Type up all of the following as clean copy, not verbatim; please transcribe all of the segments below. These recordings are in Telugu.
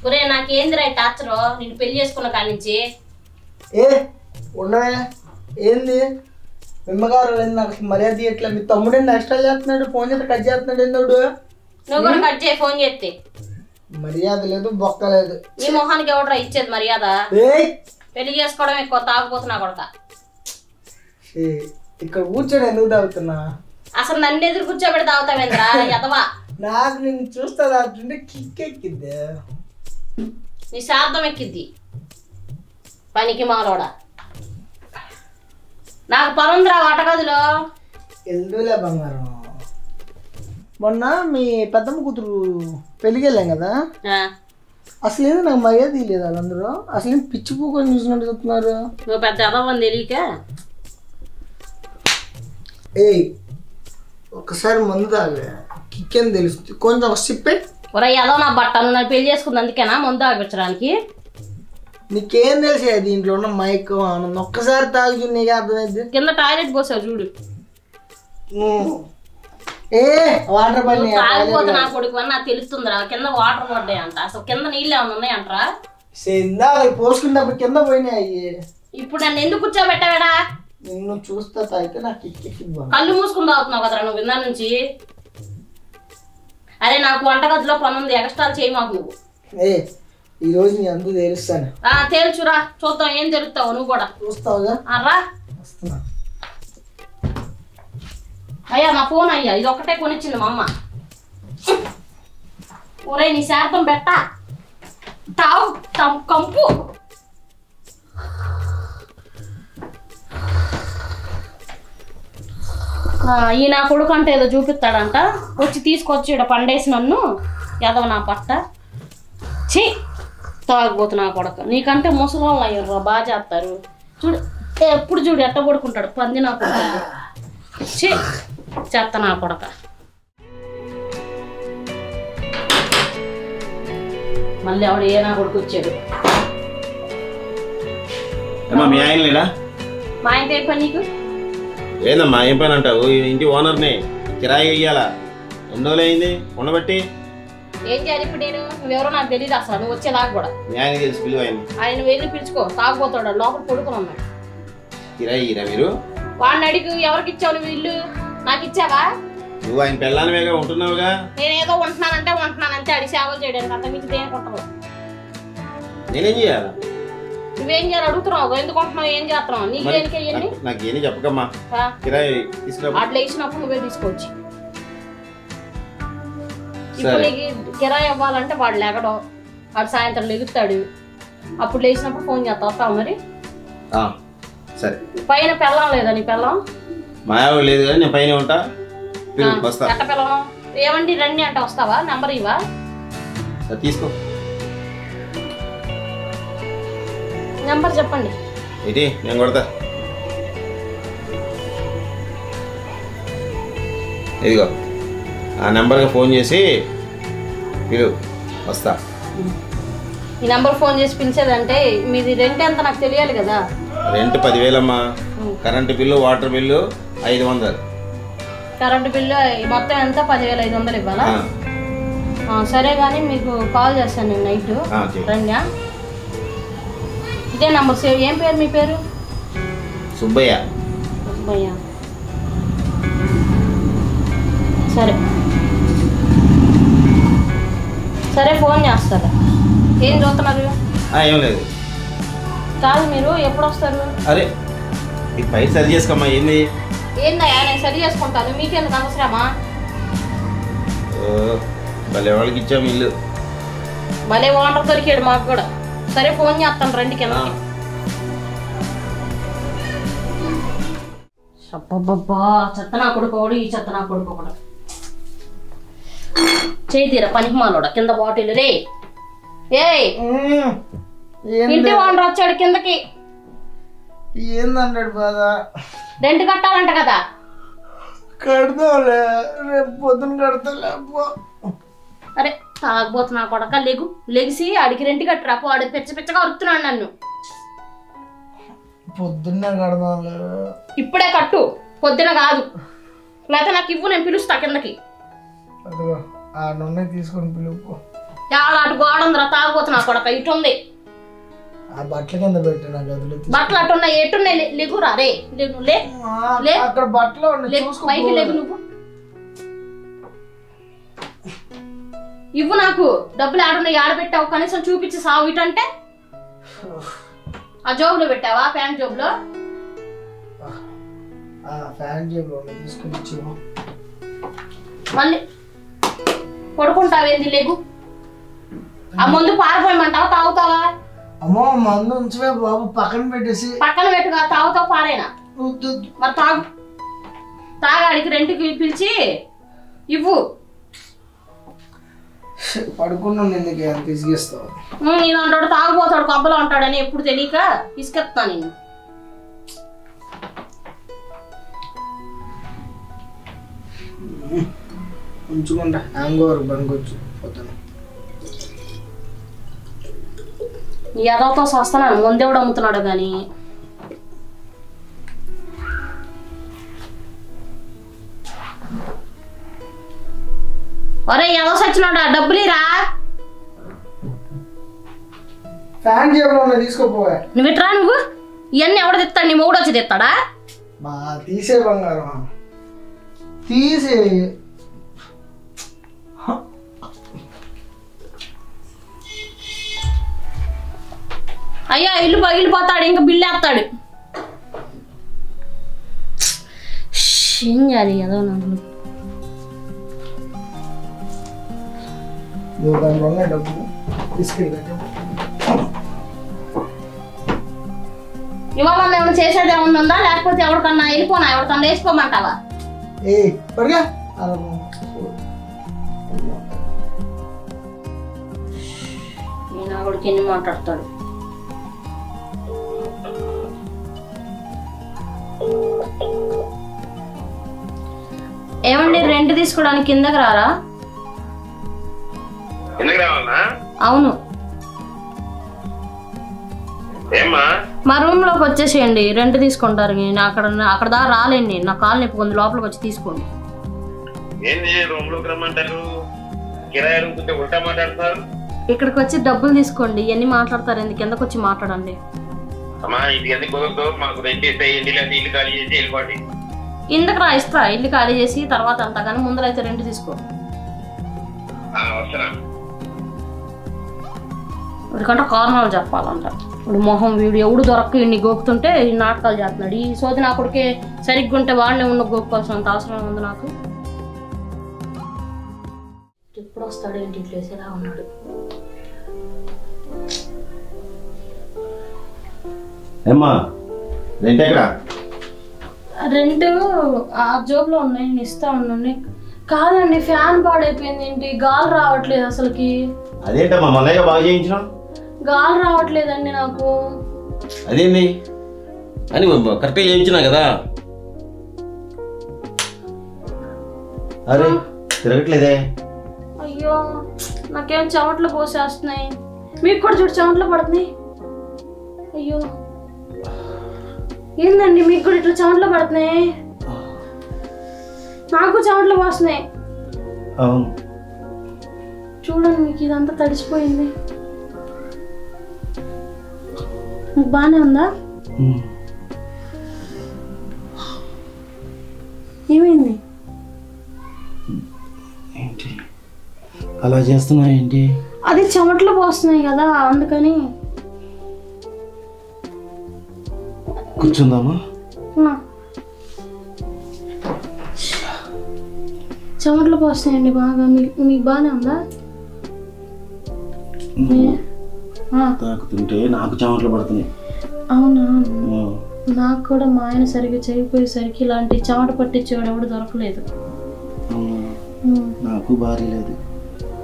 ఒరే నాకేందిరా టార్చరు నిన్ను పెళ్లి చేసుకున్న కాడి నుంచి. ఏ ఉండవే ఏంది మిమ్మగారు నాకు మర్యాద ఇట్లా మీ తమ్ముడు ఎక్స్ట్రా చేస్తున్నాడు ఫోన్ చేస్తే కట్ చేస్తున్నాడు ఎందుకు నువ్వు కూడా కట్ చేయి ఫోన్ చేస్తే. మర్యాద లేదు బొక్క లేదు. నీ మొహానికి ఎవడరా ఇచ్చేది మర్యాద? పెళ్లి చేసుకోవడం ఎక్కువ తాగుపోతున్నా కొడక. ఇక్కడ కూర్చొని ఎందుకు తాగుతున్నా? అసలు నన్ను ఎదురు కూర్చోబెట్టి తాగుతావేంద్రా ఎదవా? నాకు నేను చూస్తా తాగుతుంటే కిక్ ఎక్కిద్ది, నీ శార్థం ఎక్కిద్ది పనికి మాలోడా. నాకు పనుందిరా వంటగదిలో. ఎందులే బంగారం. మొన్న మీ పెద్దమ్మ కూతురు పెళ్ళికి వెళ్ళాం కదా, అసలు ఏంది నాకు మర్యాద లేదు వాళ్ళందరూ. అసలు ఏం పిచ్చి పూకొని చూసినట్టు చెప్తున్నారు. నువ్వు పెద్ద ఎదవని తెలియక. ఒక్కసారి మందు తాగే కిక్ అని తెలుస్తుంది, కొంచెం ఒక సిప్పే. ఒరే ఎదవ నా బట్ట, నువ్వు నన్ను పెళ్లి చేసుకుంది అందుకేనా మందు తాగిపించడానికి? నీకేం తెలిసే దీంట్లో ఉన్న మైక్ ఆనందం. ఒక్కసారి తాగి నీకే అర్థమైంది. కింద టాయిలెట్ పోసావు చూడు. వాటర్ పని తాగిపోతే నా కొడుకు అని నాకు తెలుస్తుందిరా. కింద వాటర్ పడ్డాయి అంట. అసలు కింద నీళ్ళు ఏమైనా ఉన్నాయంటరా? పోసుకున్నప్పుడు కింద పోయినాయి. ఇప్పుడు నన్ను ఎందుకు కూర్చోబెట్టాడా? నిన్ను చూస్తా తాగితే నాకు కళ్ళు మూసుకుని తాగుతున్నావు కదరా నువ్వు ఇందా నుంచి. అరే నాకు వంటగదిలో పని ఉంది, ఎక్స్ట్రాలు చేయి మాకు నువ్వు. ఈ రోజు నీ అందరూ తెలుస్తాను. తేల్చురా చూద్దాం ఏం తెలుస్తావు. నువ్వు కూడా చూస్తావుగా. రా వస్తున్నా. అయ్యా నా ఫోన్ అయ్యా, ఇది ఒక్కటే కొనిచ్చింది మా అమ్మ. ఒరే నీ శాతం బెట్ట తావు కంపు. ఈ నా కొడుకు అంటే ఏదో చూపిస్తాడంట, వచ్చి తీసుకొచ్చి ఇక్కడ పండేసి నన్ను ఎదవ నా పట్ట. ఛీ తాగబోతున్నా కొడక. నీకంటే ముసలోళ్ళు అయ్యారు బాగా చేస్తారు చూడు. ఎప్పుడు చూడు ఎట్ట పడుకుంటాడు పంది నా కొడక. ఛీ చెత్త నా కొడక. మళ్ళీ ఆవిడ ఏ నా కొడుకు వచ్చాడు. మీ ఆయన లేడా? మా ఆయన అయిపోయి నీకు ఏందమ్మా ఏం పని అంటావు? ఇంటి ఓనర్ని కిరాయి ఇయ్యాలా? ఎన్ని రోజులు అయింది ఉండబట్టి? ఏం చేయాలి ఇప్పుడు నేను? నువ్వెవరో నాకు తెలియదు అసలు. నువ్వు వచ్చేదాకా కూడా మీ ఆయన తెలిసి పిలువ ఆయన వెళ్ళి పిలుచుకో. తాగుపోతాడు లోపల పడుకుని ఉన్నాడు. కిరాయి ఇయ్యరా మీరు? వాడిని అడిగి ఎవరికి ఇచ్చావు నువ్వు ఇల్లు? నాకు ఇచ్చావా? నువ్వు ఆయన పెళ్ళానివేగా ఉంటున్నావుగా. నేనేదో ఉంటున్నానంటే అడిగి సేవలు చేయడానికి అంత మించి దేనికుంటావు? నేనేం చేయాలా? నువ్వేం చేయాలి అడుగుతున్నావు? ఎందుకు ఉంటున్నావు? ఏం చేస్తున్నావు? నీకు దేనికి అయ్యండి? నాకు ఏం చెప్పకమ్మా. కిరాయి తీసుకో. అట్లా ఇచ్చినప్పుడు నువ్వే తీసుకోవచ్చు. ఇప్పుడు నీకు కిరాయి ఇవ్వాలంటే వాడు లేకడం, వాడు సాయంత్రం లెగుతాడు. అప్పుడు లేచినప్పుడు ఫోన్ చేస్తా. వస్తావు మరి? సరే. పైన పెళ్ళం లేదా నీ పెళ్ళం? మాయావు లేదు కానీ నేను పైన ఉంటా. ఎట్ట పిల్లవం? ఏమండి రండి అంటే వస్తావా? నెంబర్ ఇవా? తీసుకో. నెంబర్ చెప్పండి. ఏంటి నేను కొడతా. ఇదిగో ఆ నెంబర్కి ఫోన్ చేసి పిలు, వస్తా. ఈ నెంబర్ ఫోన్ చేసి పిలిచేదంటే మీది రెంట్ ఎంత నాకు తెలియాలి కదా. రెంట్ 10,000 అమ్మా. Current bill water bill 500. Current bill మొత్తం ఎంత? 10,500 ఇవ్వాలా? సరే కానీ మీకు కాల్ చేస్తాను నేను నైట్ రండి. ఇదే నంబర్ సేవ్. ఏం పేరు మీ పేరు? సుబ్బయ్య. సుబ్బయ్య సరే సరే ఫోన్ చేస్తారా? ఏం చూస్తున్నారు? ఏం లేదు. కాదు మీరు ఎప్పుడు వస్తారు? అరే ఈ పై సరి చేసుకోమ్మా. ఏంది ఏందయ్యా? నేను సరి చేసుకుంటాను, మీకెందుకు అవసరమా? భలే వాళ్ళకి ఇచ్చాము ఇల్లు. భలే ఓనర్ దొరికాడు మాకు కూడా. సరే ఫోన్ చేస్తాను రండి కింద. అబ్బబ్బబ్బా చెత్త నా కొడుకు ఒకడు, ఈ చెత్త నా కొడుకు ఒకడు. చేయి తీరా పనికి మాలోడ. కింద బాటిల్ రే. ఇంటి ఓనర్ వచ్చాడు కిందకి. ఏందన్నాడు బాధ? రెంట్ కట్టాలంట కదా. కడతావులే, రేపు పొద్దున కడతాలే. అరే తాగబోతున్నా కొడక. లెగిసి అడిగి రెంట్ కట్టరా పో. అడిగి పిచ్చ పిచ్చగా అరుతున్నాడు నన్ను. పొద్దున్నే కడదాంలే. ఇప్పుడే కట్టు, పొద్దున కాదు. లేకపోతే నాకు ఇవ్వు, నేను పిలుస్తా కిందకి. అదిగో ఆ నూనె తీసుకొని పిలుపు. చాలా అటు గోడ ఉందిరా తాగుపోతున్నా కొడక ఇటు ఉంది ఆ బట్టల కింద పెట్టు నా గదిలో బట్టలు అట్టున్నాయి ఎట్టున్నాయి లెగురా రే లే అక్కడ బట్టలు పైకి లేవు నువ్వు ఇవ్వు నాకు డబ్బులు ఆడున్నాయి ఆడబెట్టావు కనీసం చూపించి సావు ఇటంటే ఆ జోబులో పెట్టావా ప్యాంట్ జోబులో ఫ్యాన్ జేబులో తీసుకుని ఇచ్చేమో మళ్ళీ పడుకుంటావేంది లేగు ఆ ముందు పారిపోయమంటావా తాగుతావా అమ్మో మందు ఉంచవే బాబు పక్కన పెట్టేసి పక్కన పెట్టుగా తాగుతావు పారేనా మరి తాగాడికి రెంట్కి పిలిచి ఇవ్వు పడుకున్నాను ఎందుకు అంత ఇసుగిస్తావు నేను అంటాడు తాగిపోతాడు కొబ్బలో ఉంటాడని ఎప్పుడు తెలియక ఇసుకెత్తా నేను ఉంచుకుంటా హ్యాంగ్ ఓవర్ బంకొచ్చు పోతాను ఎదవతో వస్తున్నాను ముందేవుడు అమ్ముతున్నాడు కానీ ఒరే ఎదవ సచ్చినాడా డబ్బులీరా ఫ్యాన్ జేబులో తీసుకోపోయా నువ్వు ఇట్రా నువ్వు ఇవన్నీ ఎవడ తెస్తాడు నీ మొగుడు వచ్చి తెస్తాడా మా తీసే బంగారం తీసే అయ్యా ఇల్లు పగిలిపోతాడు ఇంకా బిల్లు వేస్తాడు ఏం చేయాలి ఏదో నాకు దాంట్లో ఉన్నాయి డబ్బులు తీసుకెళ్ళి ఇవాళ ఏమైనా చేసేది ఏమన్నా ఉందా లేకపోతే ఎవరికన్నా వెళ్ళిపోనా ఎవరికన్నా వేసుకోమంటావా ఏ పడిగా నేను ఆవిడకి ఎన్ని మాట్లాడతాడు ఏమండి రెంట్ తీసుకోవడానికి కిందకి రారా అవును మా రూమ్ లోకి వచ్చేసేయండి రెంట్ తీసుకుంటారు నేను అక్కడ దాకా రాలేండి నా కాలు నొప్పుకుంది లోపలికి వచ్చి తీసుకోండి ఇక్కడికి వచ్చి డబ్బులు తీసుకోండి ఇవన్నీ మాట్లాడతారు ఎందుకు కిందకు వచ్చి మాట్లాడండి ఇందుకు రా ఇస్తా ఇల్లు ఖాళీ చేసి తర్వాత అంతా కానీ ముందరైతే రెంట్ తీసుకో ఇక్కడికంటే కారణాలు చెప్పాలంట ఇప్పుడు మొహం వీడు ఎవడు దొరక్క ఇన్ని గోపుతుంటే ఈ నాటకాలు చేస్తున్నాడు ఈ సోది నా కొడుకే సరిగ్గా ఉంటే వాడినే ఉన్న గోపుకోవాల్సినంత అవసరం ఉంది నాకు ఎప్పుడు వస్తాడు ఏంటి ఇట్లా వేసేలా ఉన్నాడు రెండు ఆ జోబులో ఉన్నాయి నేను ఇస్తా ఉన్నాను కాదండి ఫ్యాన్ పాడైపోయింది ఏంటి గాలి రావట్లేదు అసలుకి అదేంటమ్మా మల్లయ్య బాగా చేయించిన గాలి రావట్లేదండి నాకు అదేంది అని కరెక్ట్గా చేయించినా కదా అరే తిరగట్లేదే అయ్యో నాకేం చెమటలు పోసేస్తున్నాయి మీకు కూడా చూడు చెమటలు పడుతున్నాయి అయ్యో ఏందండి మీకు కూడా ఇట్లా చెమటలు పడుతున్నాయి నాకు చెమటలు పోస్తున్నాయి చూడండి మీకు ఇదంతా తడిసిపోయింది మీకు బాగానే ఉందా ఏమైంది ఏంటి అలా చేస్తున్నా ఏంటి అది చెమటలు పోస్తున్నాయి కదా అందుకని కూర్చుందామా చెమటలు పోస్తున్నాయండి బాగా మీకు బాగానే ఉందా తాకుతుంటే నాకు చెమటలు పడుతున్నాయి అవునా నాకు కూడా మా ఆయన సరిగ్గా చేయకపోయేసరికి ఇలాంటి చెమట పట్టించేవాడు ఎవడు దొరకలేదు నాకు భార్య లేదు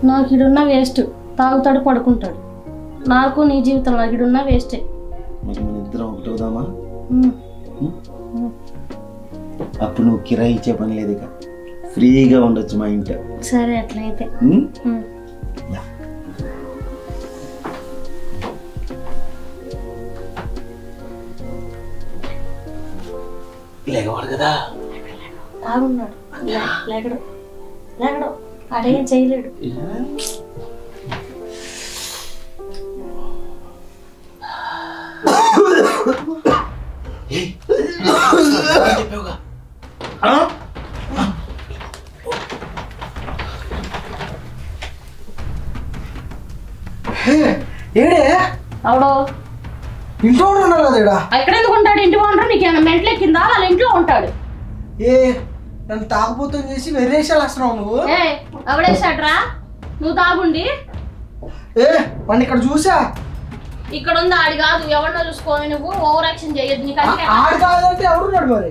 నాకు ఇడున్నా వేస్ట్ తాగుతాడు పడుకుంటాడు నాకు నీ జీవితం నాకు ఇడున్నా వేస్టే మరి మన ఇద్దరం ఒకటి అవుదామా అప్పుడు నువ్వు కిరాయి ఇచ్చే పని లేదు ఇక ఫ్రీగా ఉండొచ్చు మా ఇంట్లో సరే అట్లయితే లేకవాడు కదా తాగున్నాడు లేకడు లేకడు అడేం చేయలేడు లేవుగా. ఏడే ఎవడో ఇంట్లో ఉన్నారు కదా ఇక్కడ. ఎక్కడ ఎందుకు ఉంటాడు? ఇంటి ఓనర్ నీకు ఏమైనా మెంటల్ ఎక్కిందా? వాళ్ళ ఇంట్లో ఉంటాడు. ఏ నన్ను తాగుబోతం చేసి వెర్రేసాలు వస్తున్నావు నువ్వు. ఎవడేసాడ్రా? నువ్వు తాగుండి. ఏ వాడిని ఇక్కడ చూసా. ఇక్కడ ఉంది ఆడి కాదు, ఎవరినో చూసుకొని నువ్వు ఓవర్ యాక్షన్ చేయొద్దు. నీకు ఆడు కాదంటే ఎవరున్నాడు మరి?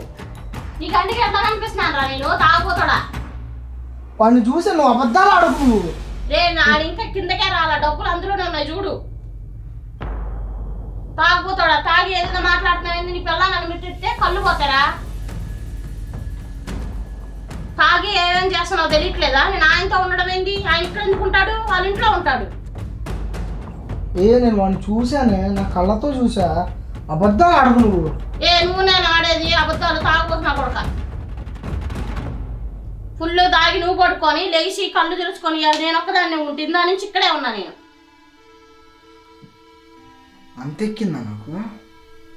నీకు అందుకే ఎట్లా కనిపిస్తున్నాను రా నేను? తాగుపోతాడా? వాడిని చూసా, నువ్వు అబద్ధాలు ఆడకు. రే నాడు ఇంకా కిందకే రాలా, డబ్బులు అందులోనే ఉన్నాయి చూడు. తాగిపోతాడా? తాగి ఏదైనా మాట్లాడుతున్నావు? నీ పిల్ల నన్ను మిట్టిస్తే కళ్ళు పోతారా? తాగి ఏమేం చేస్తున్నావు తెలియట్లేదా? నేను ఆయనతో ఉండడం ఏంటి? ఆయన ఇక్కడ ఎందుకుంటాడు? వాళ్ళ ఇంట్లో ఉంటాడు. నేను వాడిని చూసానే, నా కళ్ళతో చూసా. అబద్ధాలు ఆడకు నువ్వు. నువ్వు నేను ఆడేది అబద్ధాలు? తాగబోతున్నా కొడక. ఫుల్ తాగి నువ్వు పడుకొని లేచి కళ్ళు తెరుచుకొని నేను ఒక్కదాన్ని ఉంటుంది. దాని నుంచి ఇక్కడే ఉన్నా నేను. అంతెక్కిందా నాకు?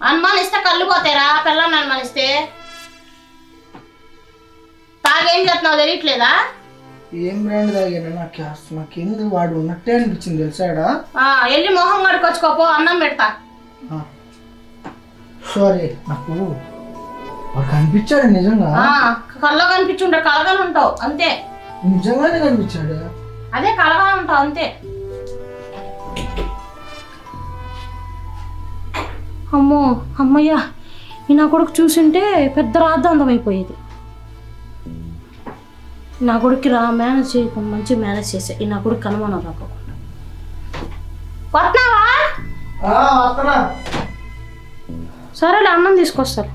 అనుమానిస్తే కళ్ళు పోతారా? పిల్లల్ని అనుమానిస్తే. తాగేం చేస్తున్నావు తెలియట్లేదా? ఏం బ్రాండ్ తాగాను నాకేంది వాడు ఉన్నట్టే అనిపించింది తెలుసాడా. వెళ్ళి మొహం కడుకొచ్చుకోపో, అన్నం పెడతా. సారీ, నాకు వాడు కనిపించాడు నిజంగా. కళ్ళ కనిపించుంటే కలగానే ఉంటావు అంతే. నిజంగానే కనిపించాడు. అదే కలగానే ఉంటావు అంతే. అమ్మో అమ్మయ్యా, ఈ నా కొడుకు చూసింటే పెద్ద రాద్ధాంతం అయిపోయేది. నా కొడుక్కి మేనేజ్ చేయకుండా మంచి మేనేజ్ చేసా. ఈ నా కొడుకు అనుమానం రాకుండా. వస్తున్నావా? సరేలే, అన్నం తీసుకొస్తారు.